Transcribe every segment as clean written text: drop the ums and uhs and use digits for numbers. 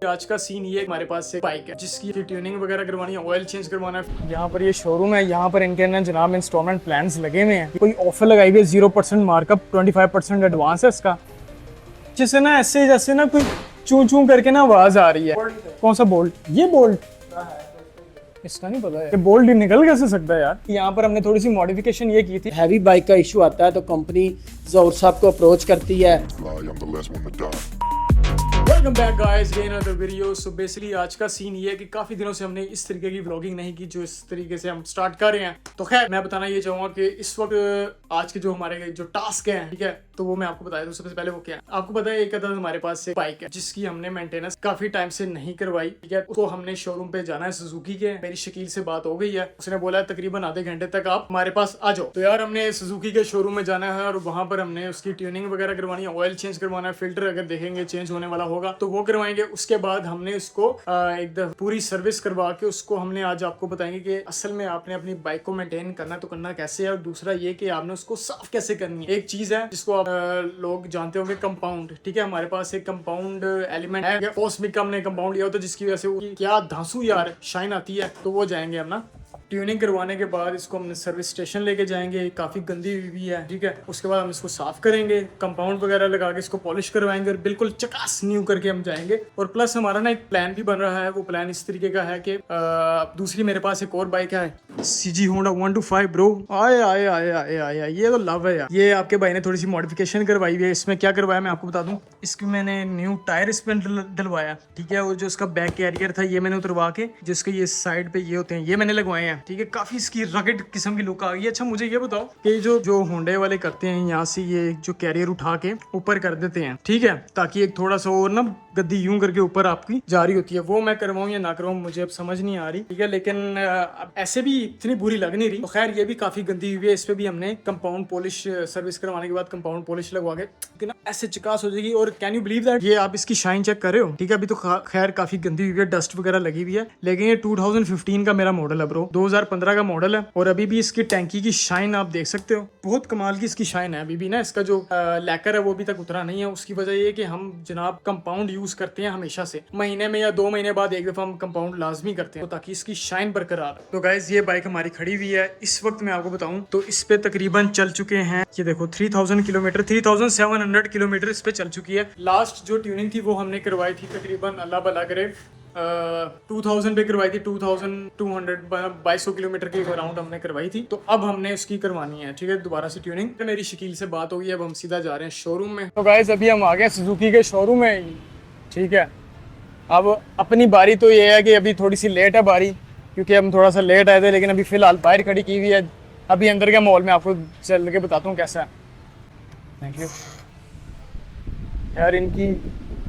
आज का सीन ये हमारे पास एक बाइक है जिसकी ट्यूनिंग वगैरह करवानी है, ऑयल चेंज करवाना है। यहाँ पर ये शोरूम है, यहाँ पर इनके ना जनाब इंस्टॉलमेंट प्लान्स लगे हुए हैं। कोई ऑफर लगाई हुई है 0% मार्कअप 25% एडवांस है इसका। जिससे ना ऐसे जैसे ना कोई चूं चूं करके ना आवाज आ रही है। कौन सा बोल्ट? ये बोल्ट इसका नहीं पता है, ये बोल्ट निकल कैसे सकता है यार। यहाँ पर हमने थोड़ी सी मॉडिफिकेशन ये की थी। हैवी बाइक का इशू आता है तो कंपनी ज़ोर साहब को अप्रोच करती है। वेलकम बैक गाइस, ये अनदर वीडियो। सो बेसिकली आज का सीन ये है कि काफी दिनों से हमने इस तरीके की व्लॉगिंग नहीं की जो इस तरीके से हम स्टार्ट कर रहे हैं। तो खैर मैं बताना ये चाहूंगा कि इस वक्त आज के जो हमारे जो टास्क हैं, ठीक है, तो वो मैं आपको बताया दूं। सबसे पहले वो क्या है, आपको पता है एक अदर हमारे पास एक बाइक है जिसकी हमने मेंटेनेंस काफी टाइम से नहीं करवाई, ठीक है। उसको हमने शोरूम पे जाना है सुजुकी के। मेरी शकील से बात हो गई है, उसने बोला है तकरीबन आधे घंटे तक आप हमारे पास आ जाओ। तो यार हमने सुजुकी के शोरूम में जाना है और वहां पर हमने उसकी ट्यूनिंग वगैरह करवानी है, ऑयल चेंज करवाना है, फिल्टर अगर देखेंगे चेंज होने वाला होगा तो वो करवाएंगे। उसके बाद हमने उसको एक पूरी सर्विस करवा के उसको हमने आज आपको बताएंगे कि असल में आपने अपनी बाइक को मेंटेन करना तो करना कैसे है, और दूसरा ये कि आपने उसको साफ कैसे करनी है। एक चीज है जिसको आप लोग जानते होंगे, कंपाउंड, ठीक है। हमारे पास एक कंपाउंड एलिमेंट है, कॉस्मिक का हमने कंपाउंड लिया होता है जिसकी वजह से क्या धांसू यार शाइन आती है। तो वो जाएंगे हम ना ट्यूनिंग करवाने के बाद इसको हमने सर्विस स्टेशन लेके जाएंगे। काफ़ी गंदी हुई भी है, ठीक है। उसके बाद हम इसको साफ करेंगे, कंपाउंड वगैरह लगा के इसको पॉलिश करवाएंगे और बिल्कुल चकास न्यू करके हम जाएंगे। और प्लस हमारा ना एक प्लान भी बन रहा है। वो प्लान इस तरीके का है कि दूसरी मेरे पास एक और बाइक है, CG Honda 125 ब्रो। आए आए आए आए आए आए, ये तो लव है यार। ये आपके भाई ने थोड़ी सी मॉडिफिकेशन करवाई हुई है। इसमें क्या करवाया मैं आपको बता दूं। इसकी मैंने न्यू टायर इस पर डलवाया, ठीक है। और जो इसका बैक कैरियर था ये मैंने उतरवा के, जिसके ये साइड पे ये होते हैं ये मैंने लगवाए हैं, ठीक है। काफी इसकी रगड़ किस्म की लुक आ गई है। अच्छा मुझे ये बताओ कि जो होंडे वाले करते हैं, यहाँ से ये जो कैरियर उठा के ऊपर कर देते हैं, ठीक है, ताकि एक थोड़ा सा और ना गद्दी यूं करके ऊपर आपकी जा रही होती है। वो मैं करवाऊं या ना करवाऊं मुझे अब समझ नहीं आ रही, ठीक है। लेकिन ऐसे भी इतनी बुरी लग नहीं रही। तो खैर ये भी काफी गंदी हुई है। इस पे भी हमने कंपाउंड पॉलिश, सर्विस करवाने के बाद कंपाउंड पॉलिश लगवा के ना ऐसे चिकास हो जाएगी। और कैन यू बिलीव दैट, ये आप इसकी शाइन चेक कर रहे हो, ठीक है। अभी तो खैर काफी गंदी हुई है, डस्ट वगैरह लगी हुई है, लेकिन ये 2015 का मेरा मॉडल है ब्रो, 2015 का मॉडल है। और अभी भी इसकी टैंकी की शाइन आप देख सकते हो, बहुत कमाल की इसकी शाइन है। अभी भी ना इसका जो लैकर है वो अभी तक उतरा नहीं है। उसकी वजह ये कि हम जनाब कंपाउंड यूज करते हैं हमेशा से, महीने में या 2 महीने बाद एक दफा हम कंपाउंड लाजमी करते हैं, तो ताकि इसकी शाइन बरकरार है। तो गाइज ये बाइक हमारी खड़ी हुई है इस वक्त। मैं आपको बताऊं तो इस पे तकरीबन चल चुके हैं, ये देखो 3000 किलोमीटर, 3700 किलोमीटर इस पे चल चुकी है। लास्ट जो ट्यूनिंग थी वो हमने करवाई थी तकरीबन, अल्लाह भला करे, 2000 पे करवाई थी, 2200 2200 किलोमीटर के अराउंड हमने करवाई थी। तो अब हमने उसकी करवानी है, ठीक है, दोबारा से ट्यूनिंग। मेरी शकील से बात होगी, अब हम सीधा जा रहे हैं शोरूम में। तो गाइस अभी हम आ गए सुजुकी के शोरूम में, ठीक है। अब अपनी बारी तो ये है कि अभी थोड़ी सी लेट है बारी, क्योंकि हम थोड़ा सा लेट आए थे, लेकिन अभी फिलहाल बाहर खड़ी की हुई है। अभी अंदर का माहौल में आपको चल के बताता हूँ कैसा है। थैंक यू यार। इनकी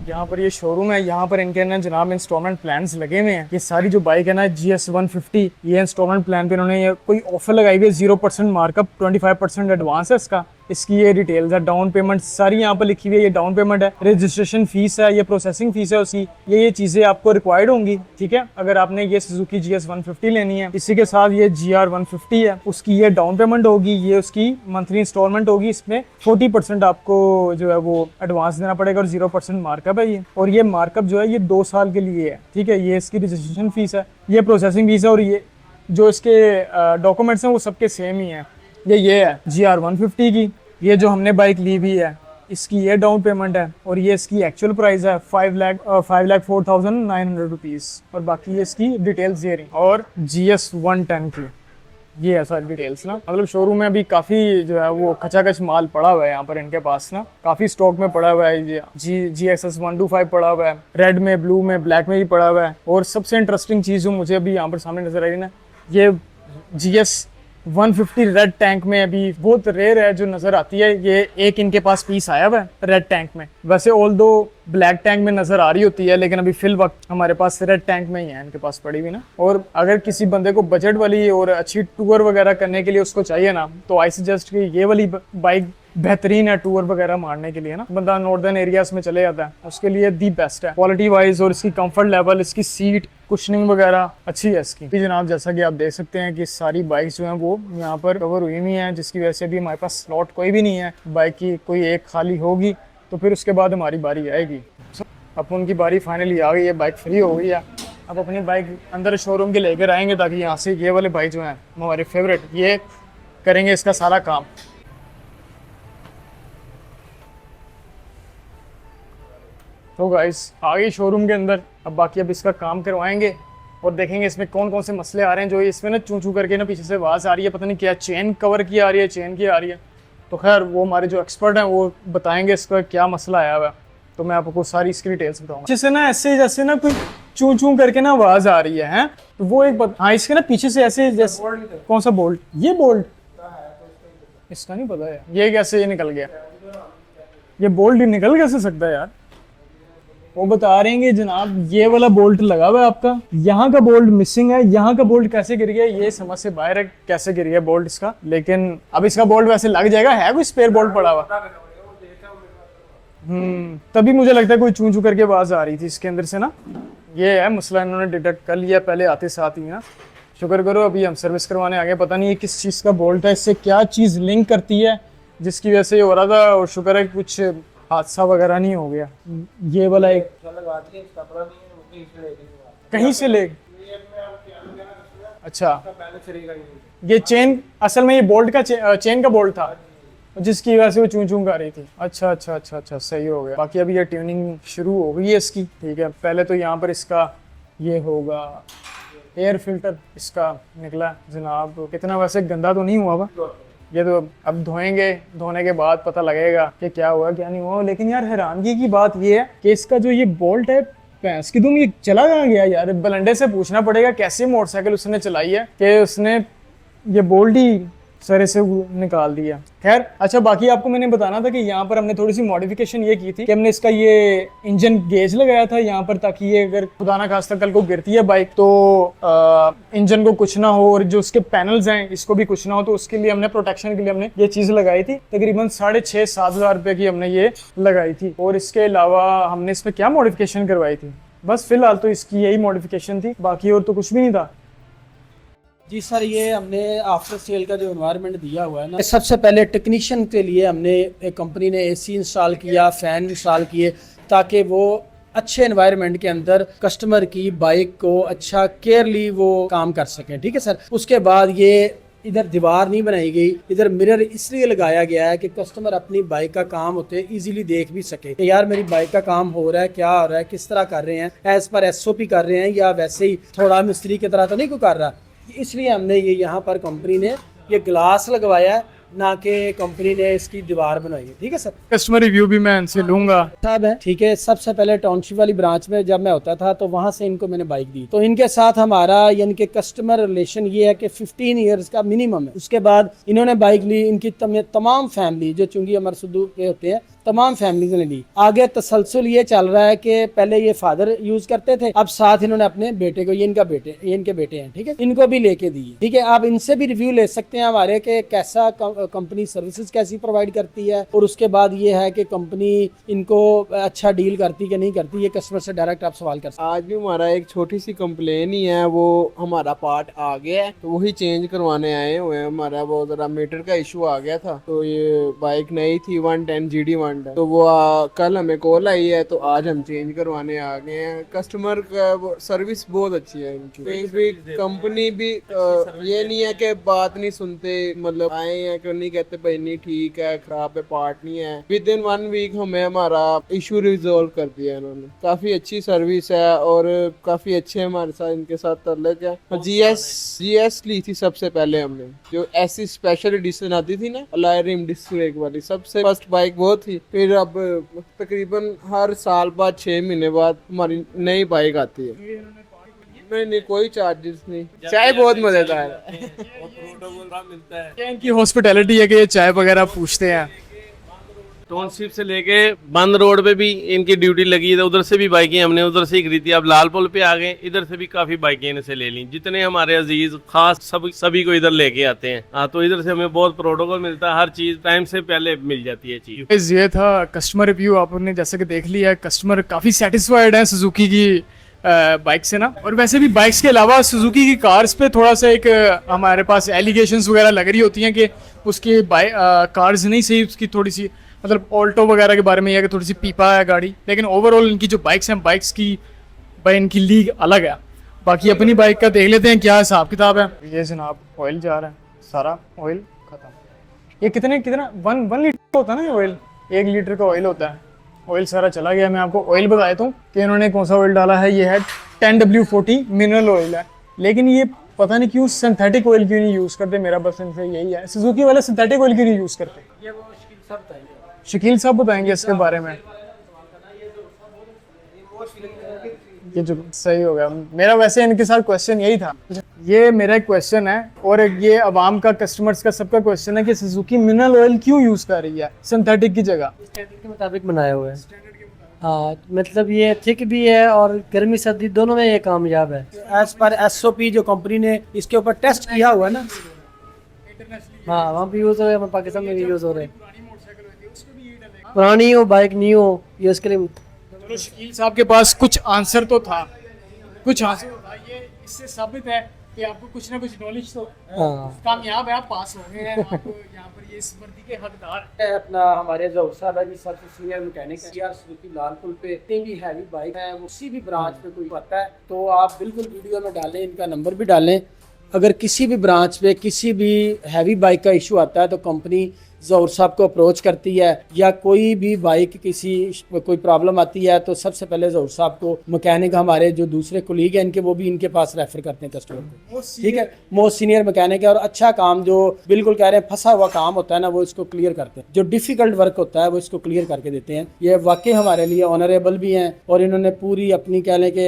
यहाँ पर ये शोरूम है, यहाँ पर इनके ना जनाब इंस्टॉलमेंट प्लान्स लगे हुए हैं। ये सारी जो बाइक है ना GS 150, ये इंस्टॉलमेंट प्लान पे इन्होंने ये कोई ऑफर लगाई हुई है 0% मार्कअप 25% एडवांस है इसका। इसकी ये डिटेल्स है, डाउन पेमेंट सारी यहाँ पर लिखी हुई है। ये डाउन पेमेंट है, रजिस्ट्रेशन फीस है, ये प्रोसेसिंग फीस है उसकी, ये चीज़ें आपको रिक्वायर्ड होंगी, ठीक है, अगर आपने ये सुजुकी GS 150 लेनी है। इसी के साथ ये GR 150 है, उसकी ये डाउन पेमेंट होगी, ये उसकी मंथली इंस्टॉलमेंट होगी। इसमें 40% आपको जो है वो एडवांस देना पड़ेगा और 0% मार्कअप है ये। और ये मार्कअप जो है ये 2 साल के लिए है, ठीक है। ये इसकी रजिस्ट्रेशन फीस है, ये प्रोसेसिंग फीस है, और ये जो इसके डॉक्यूमेंट्स हैं वो सबके सेम ही हैं। ये है GR 150 की, ये जो हमने बाइक ली हुई है इसकी ये डाउन पेमेंट है, और ये इसकी एक्चुअल प्राइस है 5,04,900 रुपीज़। और बाकी ये इसकी डिटेल्स ये रही। और GS 110 की ये है सारी डिटेल्स ना। मतलब शोरूम में अभी काफ़ी जो है वो खचाखच माल पड़ा हुआ है यहाँ पर इनके पास ना, काफ़ी स्टॉक में पड़ा हुआ है। GXS 125 पड़ा हुआ है, रेड में, ब्लू में, ब्लैक में भी पड़ा हुआ है। और सबसे इंटरेस्टिंग चीज़ जो मुझे अभी यहाँ पर सामने नजर आ रही है ना, ये GS 150 रेड टैंक में अभी बहुत रेयर है जो नजर आती है। ये एक इनके पास पीस आया हुआ है रेड टैंक में। वैसे ऑल दो ब्लैक टैंक में नजर आ रही होती है, लेकिन अभी फिल वक्त हमारे पास रेड टैंक में ही है इनके पास पड़ी हुई ना। और अगर किसी बंदे को बजट वाली और अच्छी टूर वगैरह करने के लिए उसको चाहिए ना, तो आई सजेस्ट कि ये वाली बाइक बेहतरीन है टूर वगैरह मारने के लिए ना। बंदा नॉर्दर्न एरियाज में चले जाता है, उसके लिए दी बेस्ट है क्वालिटी वाइज। और इसकी कंफर्ट लेवल, इसकी सीट कुशनिंग वगैरह अच्छी है इसकी। जनाब जैसा कि आप देख सकते हैं कि सारी बाइक्स जो हैं वो यहाँ पर कवर हुई हुई हैं, जिसकी वजह से भी हमारे पास स्लॉट कोई भी नहीं है। बाइक की कोई एक खाली होगी तो फिर उसके बाद हमारी बारी आएगी। अब उनकी बारी फाइनली आ गई है, बाइक फ्री हो गई है। अब अपनी बाइक अंदर शोरूम के लेकर आएंगे ताकि यहाँ से ये वाले बाइक जो हैं हमारे फेवरेट, ये करेंगे इसका सारा काम। तो गाइस आ गई शोरूम के अंदर, अब बाकी अब इसका काम करवाएंगे और देखेंगे इसमें कौन कौन से मसले आ रहे हैं। जो इसमें ना चूं चूं करके ना पीछे से आवाज़ आ रही है, पता नहीं क्या चेन कवर की आ रही है, चेन की आ रही है। तो खैर वो हमारे जो एक्सपर्ट हैं वो बताएंगे इसका क्या मसला आया हुआ है। तो मैं आपको सारी इसकी डिटेल्स बताऊंगा। जैसे ना ऐसे जैसे ना कोई चूं चूं करके ना आवाज़ आ रही है, हैं? तो वो एक हाँ इसके ना पीछे से ऐसे जैसे कौन सा बोल्ट, ये बोल्ट इसका नहीं पता है, ये कैसे ये निकल गया, ये बोल्ट निकल कैसे सकता है यार। वो बता रहे हैं कि जनाब ये वाला बोल्ट लगा हुआ है आपका, यहाँ का बोल्ट मिसिंग है, यहाँ का बोल्ट कैसे गिर गया ये समझ से बाहर है, कैसे गिर गया बोल्ट इसका। लेकिन अब इसका बोल्ट वैसे लग जाएगा, है कोई स्पेयर बोल्ट पड़ा हुआ। तभी मुझे लगता है कोई चूं चूं करके आवाज आ रही थी इसके अंदर से ना। ये है मसला, इन्होंने डिटेक्ट कर लिया पहले आते साथ ही ना। शुक्र करो अभी हम सर्विस करवाने आ गए। पता नहीं ये किस चीज़ का बोल्ट है, इससे क्या चीज़ लिंक करती है जिसकी वजह से ये हो रहा था। और शुक्र है कुछ हादसा वगैरह नहीं हो गया। ये वाला एक कहीं से ले, अच्छा ये चेन असल में ये बोल्ट का चेन का बोल्ट था जिसकी वजह से वो चूं चूं कर रही थी। अच्छा अच्छा अच्छा अच्छा सही हो गया। बाकी अभी ये ट्यूनिंग शुरू हो गई है इसकी, ठीक है। पहले तो यहाँ पर इसका ये होगा एयर फिल्टर, इसका निकला जनाब, कितना वैसे गंदा तो नहीं हुआ हुआ ये तो अब धोएंगे, धोने के बाद पता लगेगा कि क्या हुआ क्या नहीं हुआ। लेकिन यार हैरानगी की बात ये है कि इसका जो ये बोल्ट है, भैंस की तुम ये चला कहाँ गया यार। बलंडे से पूछना पड़ेगा कैसे मोटरसाइकिल उसने चलाई है कि उसने ये बोल्ट ही सरे से निकाल दिया। खैर अच्छा, बाकी आपको मैंने बताना था कि यहाँ पर हमने थोड़ी सी मॉडिफिकेशन ये की थी कि हमने इसका ये इंजन गेज लगाया था यहाँ पर, ताकि ये अगर खुदा ना खास्ता कल को गिरती है बाइक तो इंजन को कुछ ना हो और जो उसके पैनल्स हैं इसको भी कुछ ना हो। तो उसके लिए हमने प्रोटेक्शन के लिए हमने ये चीज़ लगाई थी। तकरीबन 6,500-7 हज़ार रुपये की हमने ये लगाई थी। और इसके अलावा हमने इसमें क्या मॉडिफिकेशन करवाई थी, बस फिलहाल तो इसकी यही मॉडिफिकेशन थी, बाकी और तो कुछ भी नहीं था। जी सर, ये हमने आफ्टर सेल का जो एनवायरनमेंट दिया हुआ है ना, सबसे पहले टेक्नीशियन के लिए हमने एक कंपनी ने एसी इंस्टॉल किया, फ़ैन इंस्टॉल किए, ताकि वो अच्छे एनवायरनमेंट के अंदर कस्टमर की बाइक को अच्छा केयरली वो काम कर सकें। ठीक है सर। उसके बाद ये इधर दीवार नहीं बनाई गई, इधर मिरर इसलिए लगाया गया है कि कस्टमर अपनी बाइक का काम होते इजीली देख भी सके कि यार मेरी बाइक का काम हो रहा है, क्या हो रहा है, किस तरह कर रहे हैं, एज पर SOP कर रहे हैं या वैसे ही थोड़ा मिस्त्री की तरह तो नहीं कोई कर रहा। इसलिए हमने ये यहाँ पर कंपनी ने ये ग्लास लगवाया है, ना कि कंपनी ने इसकी दीवार बनाई है। ठीक है सर। कस्टमर रिव्यू भी मैं इनसे लूंगा साहब है, ठीक है। सबसे पहले टाउनशिप वाली ब्रांच में जब मैं होता था तो वहाँ से इनको मैंने बाइक दी। तो इनके साथ हमारा यानी कि कस्टमर रिलेशन ये है कि 15 ईयर्स का मिनिमम है। उसके बाद इन्होंने बाइक ली, इनकी तमाम फैमिली जो चुंगी अमर सुद्दू के होते हैं तमाम फैमिलीज ने ली। आगे तसलसल ये चल रहा है कि पहले ये फादर यूज करते थे, अब साथ इन्होंने अपने बेटे को, ये इनके बेटे हैं, ठीक है, इनको भी लेके दिए। ठीक है, आप इनसे भी रिव्यू ले सकते हैं हमारे के कैसा कंपनी सर्विसेज कैसी प्रोवाइड करती है। और उसके बाद ये है कि कंपनी इनको अच्छा डील करती कि नहीं करती, ये कस्टमर से डायरेक्ट आप सवाल कर सकते हैं। आज भी हमारा एक छोटी सी कंप्लेन ही है, वो हमारा पार्ट आ गया है तो वही चेंज करवाने आए हुए हैं। हमारा वो जरा मीटर का इशू आ गया था, तो ये बाइक नई थी 110 GD1, तो वो कल हमें कॉल आई है तो आज हम चेंज करवाने आ गए हैं। कस्टमर का सर्विस बहुत अच्छी है इनकी, कंपनी भी ये नहीं है कि बात नहीं सुनते, मतलब आए हैं कि नहीं कहते भाई नहीं ठीक है, खराब है, पार्ट नहीं है। विद इन 1 वीक हमें हमारा इशू रिजोल्व कर दिया इन्होंने। काफी अच्छी सर्विस है और काफी अच्छे हमारे साथ इनके साथ ताल्लुक है। GS ली थी सबसे पहले हमने, जो ऐसी स्पेशल एडिशन आती थी ना अलॉय रिम डिस्क ब्रेक वाली, सबसे फर्स्ट बाइक वो थी। फिर अब तकरीबन हर साल बाद 6 महीने बाद हमारी नई बाइक आती है। नहीं कोई चार्जेस नहीं, चाय बहुत मजेदार है। इनकी हॉस्पिटैलिटी है कि ये चाय वगैरह पूछते हैं। टाउनशिप से लेके बंद रोड पे भी इनकी ड्यूटी लगी है, उधर से भी बाइकें हमने उधर से ही खरीदी। अब लाल पुल पे आ गए, इधर से भी काफी बाइकें इनसे ले ली। जितने हमारे अजीज खास सभी को इधर लेके आते हैं। हाँ, तो इधर से हमें बहुत प्रोटोकॉल मिलता है, हर चीज टाइम से पहले मिल जाती है चीज। ये था कस्टमर रिव्यू, आपने जैसे कि देख लिया, कस्टमर काफी सेटिस्फाइड है सुजुकी की बाइक से ना। और वैसे भी बाइक्स के अलावा सुजुकी की कार्स पे थोड़ा सा एक हमारे पास एलिगेशंस वगैरह लग रही होती हैं कि उसकी कार्स नहीं सही, उसकी थोड़ी सी मतलब ऑल्टो वगैरह के बारे में यह कि थोड़ी सी पीपा है गाड़ी, लेकिन ओवरऑल इनकी जो बाइक्स हैं, बाइक्स की भाई इनकी लीग अलग है। बाकी अपनी बाइक का देख लेते हैं क्या हिसाब किताब है। ये जनाब ऑयल जा रहा है, सारा ऑयल खत्म। ये कितना 1 लीटर होता है ना, ये ऑयल 1 लीटर का ऑयल होता है। ऑयल सारा चला गया। मैं आपको ऑयल बता देता हूँ कि इन्होंने कौन सा ऑयल डाला है। ये है 10W40 मिनरल ऑयल है, लेकिन ये पता नहीं क्यों सिंथेटिक ऑयल क्यों नहीं यूज़ करते। मेरा बस इनसे यही है, सुजुकी वाले सिंथेटिक ऑयल क्यों नहीं यूज़ करते। ये वो शकील साहब बताएंगे इसके बारे में। ये जो सही हो गया। मेरा वैसे इनके साथ क्वेश्चन यही था। ये मेरा एक क्वेश्चन है और ये आवाम का, कस्टमर्स का, सबका क्वेश्चन है कि सुजुकी मिनरल ऑयल क्यों यूज़ कर रही है सिंथेटिक की जगह। स्टैंडर्ड के मुताबिक बनाए हुए हैं। हाँ, मतलब ये थिक भी है और गर्मी सर्दी दोनों में ये कामयाब है। एज पर SOP जो कंपनी ने इसके ऊपर टेस्ट किया हुआ है ना, हाँ वहाँ भी यूज़ हो रहा है, पाकिस्तान में भी यूज़ हो रहा है। पुरानी हो बाइक न्यू हो, ये उसके लिए। चलो शकील साहब के पास कुछ आंसर तो था, कुछ आंसर था। ये इससे साबित है कि आपको कुछ ना कुछ नॉलेज तो कामयाब है, आप पास हो गए हैं। आप यहाँ पर ये इस वर्दी के हकदार है। अपना हमारे ज़हूर साहब है जी, सबसे सीनियर मैकेनिक है यार। सुजुकी लाल पुल पे इतनी भी हैवी बाइक है, वो किसी भी ब्रांच पे कोई आता है तो आप बिल्कुल वीडियो में डालें, इनका नंबर भी डालें। अगर किसी भी ब्रांच पे किसी भी हैवी बाइक का इशू आता है तो कंपनी ज़हूर साहब को अप्रोच करती है, या कोई भी बाइक किसी कोई प्रॉब्लम आती है तो सबसे पहले ज़हूर साहब को मैकेनिक, हमारे जो दूसरे कोलीग हैं इनके, वो भी इनके पास रेफर करते हैं कस्टमर को। ठीक है, मोस्ट सीनियर मैकेनिक है और अच्छा काम, जो बिल्कुल कह रहे हैं फंसा हुआ काम होता है ना, वो इसको क्लियर करते हैं। जो डिफिकल्ट वर्क होता है वो इसको क्लियर करके देते हैं। ये वाकई हमारे लिए ऑनरेबल भी हैं और इन्होंने पूरी अपनी कह लें कि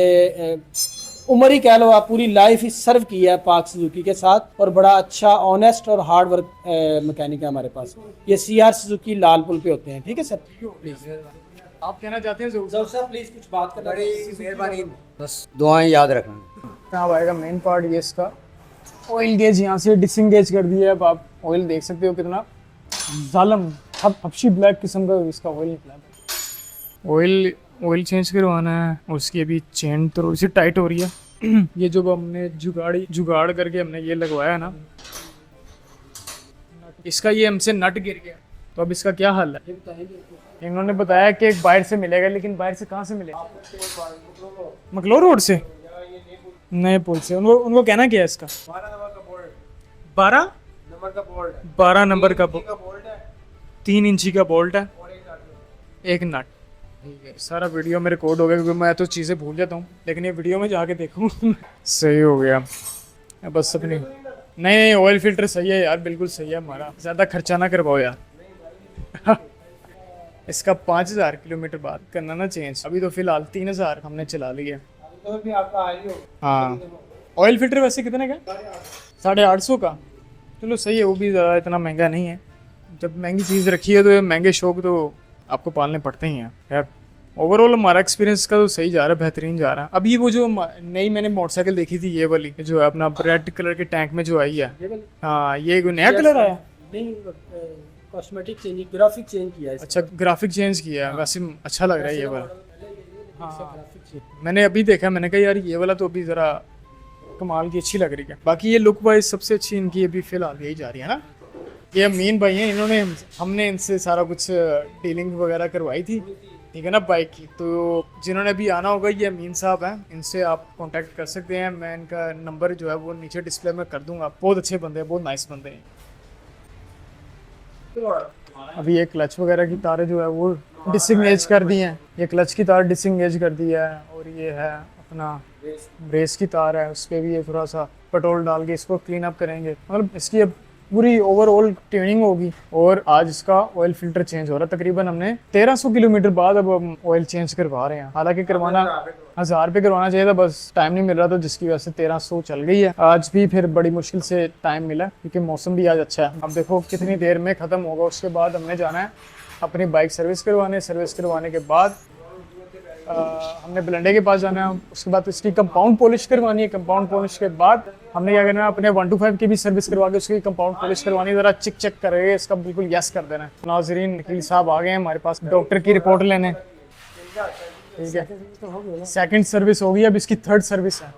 उम्र ही कह लो, आप पूरी लाइफ ही सर्व की है पाक सुजुकी के साथ, और बड़ा अच्छा ऑनेस्ट और हार्ड वर्क मैकेनिक है हमारे पास। ये CR सुजुकी लाल पुल पे होते हैं। ठीक है सर, प्लीज आप कहना चाहते हैं ज़हूर साहब प्लीज कुछ बात करना। मेहरबानी, बस दुआएं याद रखना। कहाँ आएगा मेन पार्ट। ये इसका ऑयल गेज यहाँ से डिसंगेज कर दिया है। अब आप ऑयल देख सकते हो कितना जालम हबशी ब्लैक किस्म का इसका ऑयल निकला है। ऑयल चेंज करवाना है और उसकी अभी चेन थोड़ी सी टाइट हो रही है। ये जो हमने जुगाड़ करके हमने ये लगवाया ना, इसका ये हमसे नट गिर गया, तो अब इसका क्या हल है। इन्होंने बताया कि एक बाहर से मिलेगा, लेकिन बाहर से कहाँ से मिलेगा। मकलोर रोड से, नए पुल से। उनको कहना क्या है इसका। 12 नंबर का बोल्ट है, 3 इंची का बोल्ट है, एक नट। सारा वीडियो में रिकॉर्ड हो गया क्योंकि मैं तो चीज़ें भूल जाता हूँ, लेकिन ये वीडियो में जाके देखूँ। सही हो गया बस अपनी। नहीं ऑयल फिल्टर सही है यार, बिल्कुल सही है हमारा। ज़्यादा खर्चा ना करवाओ यार। इसका 5000 किलोमीटर बाद करना ना चेंज। अभी तो फिलहाल 3000 हमने चला लिया। हाँ, ऑयल फिल्टर वैसे कितने का। 850 का। चलो सही है, वो भी ज़्यादा इतना महंगा नहीं है। जब महंगी चीज़ रखी है तो महंगे शौक तो आपको पालने पड़ते ही हैं। खैर ओवरऑल हमारा एक्सपीरियंस का तो सही जा रहा है, बेहतरीन जा रहा है। अभी वो जो नई मैंने मोटरसाइकिल देखी थी, ये वाली जो है अपना रेड कलर के टैंक में जो आई है। हाँ, ये नया कलर आया। नहीं, कॉस्मेटिक चेंज, ग्राफिक चेंज किया है। अच्छा, ग्राफिक चेंज किया है। वैसे अच्छा लग रहा है ये वाला। हाँ, मैंने अभी देखा, मैंने कहा यार ये वाला तो अभी ज़रा कमाल की अच्छी लग रही है। बाकी ये लुक वाइज सबसे अच्छी इनकी अभी फ़िलहाल यही जा रही है ना। ये अमीन भाई हैं, इन्होंने हमने इनसे सारा कुछ डीलिंग वगैरह करवाई थी, ठीक है ना, बाइक की। तो जिन्होंने अभी आना होगा, ये अमीन साहब हैं, इनसे आप कांटेक्ट कर सकते हैं। मैं इनका नंबर जो है वो नीचे डिस्प्ले में कर दूंगा। बहुत अच्छे बंदे हैं, बहुत नाइस बंदे हैं। अभी ये क्लच वगैरह की तारें जो है वो डिसंगेज कर दी हैं। ये क्लच की तार डिसंगेज कर दी है, और ये है अपना ब्रेस की तार है, उस पर भी ये थोड़ा सा पेट्रोल डाल के इसको क्लीन अप करेंगे। मतलब इसकी अब पूरी ओवरऑल ट्यूनिंग होगी। और आज इसका ऑयल फिल्टर चेंज हो रहा है। तकरीबन हमने 1300 किलोमीटर बाद अब हम ऑयल चेंज करवा रहे हैं। हालांकि करवाना 1000 पे करवाना चाहिए था, बस टाइम नहीं मिल रहा था, जिसकी वजह से 1300 चल गई है। आज भी फिर बड़ी मुश्किल से टाइम मिला क्योंकि मौसम भी आज अच्छा है। अब देखो कितनी देर में ख़त्म होगा। उसके बाद हमने जाना है अपनी बाइक सर्विस करवाने के बाद हमने ब्लेंडे के पास जाना है। उसके बाद इसकी कंपाउंड पॉलिश करवानी है। कंपाउंड पॉलिश के बाद हमने क्या करना है, अपने 125 की भी सर्विस करवा के उसकी कंपाउंड पॉलिश करवानी है। ज़रा चेक करेंगे इसका, बिल्कुल यस कर देना है। नाजरीन, वकील साहब आ गए हैं हमारे पास डॉक्टर की रिपोर्ट लेने। ठीक है, सेकंड सर्विस हो गई, अब इसकी थर्ड सर्विस है।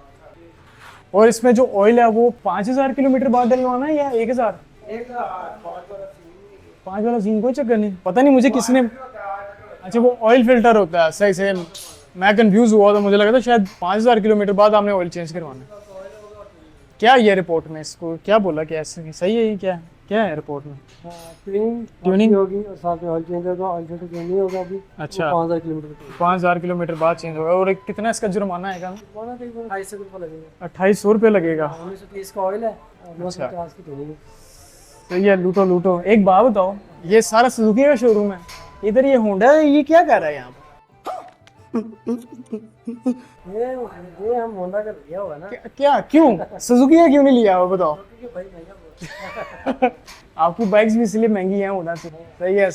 और इसमें जो ऑयल है वो 5000 किलोमीटर बाद डलवाना है या 1000? 5 वाला सीन कोई चक्कर नहीं, पता नहीं मुझे किसने, अच्छा वो ऑयल फिल्टर होता है, सही से मैं कंफ्यूज हुआ था, मुझे लगा था शायद 5000 किलोमीटर बाद आपने ऑयल चेंज करवाना है। क्या ये रिपोर्ट में इसको क्या बोला, क्या सही है ये, क्या है रिपोर्ट में? ट्यूनिंग होगी और साथ में ऑयल चेंज होगा, ऑयल फिल्टर चेंज नहीं होगा अभी। अच्छा 5000 किलोमीटर 5000 किलोमीटर बाद चेंज होगा। और कितना इसका जुर्माना आएगा? 2800 रुपये लगेगा। 2800 रुपये लगेगा। 1930 का ऑयल है और 950 की ट्यूनिंग है। तो ये लूटो लूटो। एक बात बताओ, ये सारा सुजुकी का शोरूम है, इधर ये होंडा है, ये क्या कर रहा है यहाँ पे? ये हम होंडा का लिया हुआ ना। क्या क्यों सुजुकी का क्यों नहीं लिया हुआ बताओ? आपकी बाइक्स भी इसलिए महंगी हैं होंडा से। सही है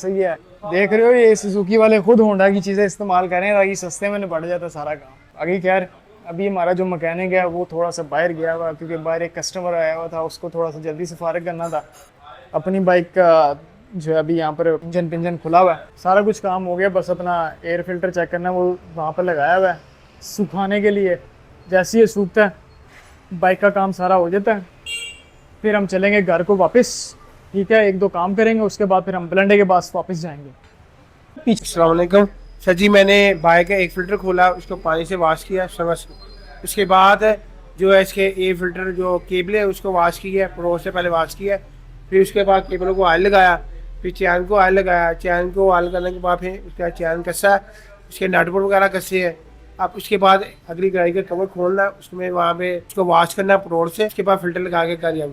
देख रहे हो, ये सुजुकी वाले खुद होंडा की चीज़ें इस्तेमाल करें ताकि सस्ते में निपट जाता सारा काम। आगे खैर अभी हमारा जो मैकेनिक है वो थोड़ा सा बाहर गया हुआ, क्योंकि बाहर एक कस्टमर आया हुआ था, उसको थोड़ा सा जल्दी से फारिग करना था। अपनी बाइक का जो है अभी यहाँ पर इंजन पिंजन खुला हुआ है, सारा कुछ काम हो गया, बस अपना एयर फिल्टर चेक करना वो वहाँ पर लगाया हुआ है सुखाने के लिए। जैसे ये सूखता है बाइक का काम सारा हो जाता है, फिर हम चलेंगे घर को वापस। ठीक है, 1-2 काम करेंगे, उसके बाद फिर हम ब्लेंडे के पास वापस जाएंगे। अस्सलाम वालेकुम सर जी, मैंने बाइक का एक फ़िल्टर खोला, उसको पानी से वॉश किया सर्विस। उसके बाद जो है इसके एयर फिल्टर जो केबल है उसको वॉश किया, प्रो से पहले वॉश किया, फिर उसके बाद केबलों को ऑयल लगाया, फिर चैन को ऑयल लगाया, चैन को ऑयल करने के बाद फिर उसके बाद चैन कसा, उसके नटबोल्ट वगैरह कसे है। अब उसके बाद अगली गाड़ी का कवर खोलना, उसमें वहाँ पे उसको वॉश करना प्रोड से, उसके बाद फिल्टर लगा के कर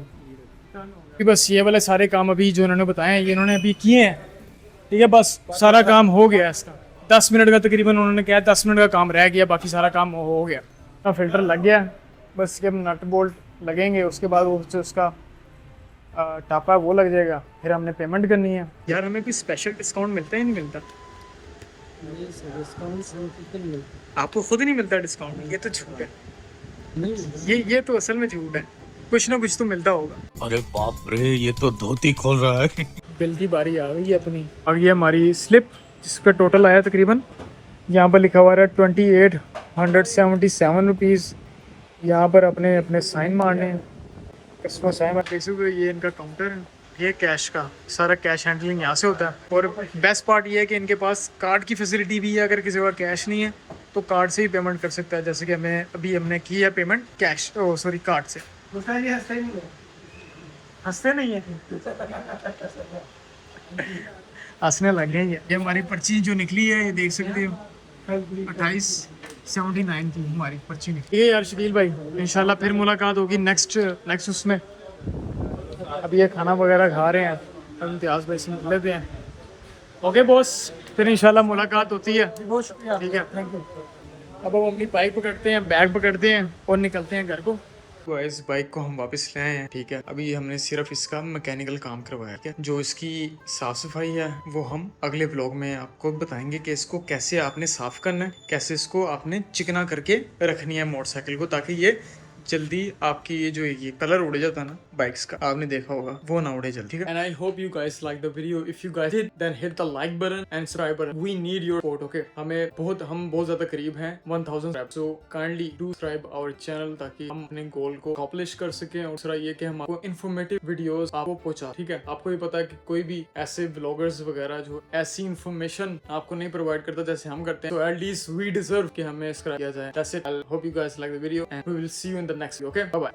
बस ये वाले सारे काम अभी जो इन्होंने बताए हैं ये इन्होंने अभी किए हैं। ठीक है, बस सारा काम हो गया इसका। 10 मिनट का तकरीबन उन्होंने कहा, 10 मिनट का काम रह गया, बाकी सारा काम हो गया। फिल्टर लग गया, बस जब नट बोल्ट लगेंगे उसके बाद वो जो उसका टापा वो लग जाएगा, फिर हमने पेमेंट करनी है। यार हमें कोई स्पेशल डिस्काउंट मिलता है नहीं मिलता? आपको खुद ही नहीं मिलता डिस्काउंट? ये तो झूठ है, ये तो असल में झूठ है, कुछ ना कुछ तो मिलता होगा। अरे बाप रे, ये तो धोती खोल रहा है। बिल की बारी आ गई है अपनी, और ये हमारी स्लिप जिसका टोटल आया तकरीबन यहाँ पर लिखा हुआ है 2877 रुपीज़। यहाँ पर अपने साइन मारने हैं, कस्टमर साइन मार देख सकते हो। ये इनका काउंटर है, ये कैश का सारा कैश हैंडलिंग यहाँ से होता है। और बेस्ट पार्ट ये है कि इनके पास कार्ड की फैसिलिटी भी है, अगर किसी का कैश नहीं है तो कार्ड से ही पेमेंट कर सकता है। जैसे कि हमने की है पेमेंट कैश कार्ड से। हंसते नहीं है, हंसने लग गए। ये हमारी पर्ची जो निकली है ये देख सकते हो, 2879 की हमारी पर्ची निकली। ठीक है यार शकील भाई, इंशाल्लाह फिर मुलाकात होगी नेक्स्ट उसमें। अभी ये खाना वगैरह खा रहे हैं, अब इम्तियाज़ भाई से मिल लेते हैं। ओके बॉस, फिर इंशाल्लाह मुलाकात होती है। बहुत शुक्रिया, ठीक है, थैंक यू। अब हम अपनी बाइक पकड़ते हैं, बैग पकड़ते हैं और निकलते हैं घर को। इस बाइक को हम वापस ले आए हैं। ठीक है, अभी हमने सिर्फ इसका मैकेनिकल काम करवाया। ठीक है, जो इसकी साफ सफाई है वो हम अगले व्लॉग में आपको बताएंगे कि इसको कैसे आपने साफ करना है, कैसे इसको आपने चिकना करके रखनी है मोटरसाइकिल को, ताकि ये जल्दी आपकी ये जो ये कलर उड़ जाता है ना बाइक्स का, आपने देखा होगा, वो ना उड़े जल्दी। ठीक है, and I hope you guys like the video. If you guys did then hit the like button and subscribe button. We need your support. Okay, हम बहुत ज्यादा करीब हैं 1000 subscribe, so kindly do subscribe our channel ताकि हम अपने गोल को accomplish कर सकें। और दूसरा ये कि हम आपको इन्फॉर्मेटिव वीडियोस आपको पहुंचा। ठीक है, आपको भी पता है कि कोई भी ऐसे व्लॉगर्स वगैरह जो ऐसी इन्फॉर्मेशन आपको नहीं प्रोवाइड करता जैसे हम करते हैं, तो एटलीस्ट वी डिजर्व कि हमें सब्सक्राइब किया जाए। That's it, I hope you guys like the video and we will see you in the next video. Okay, bye bye.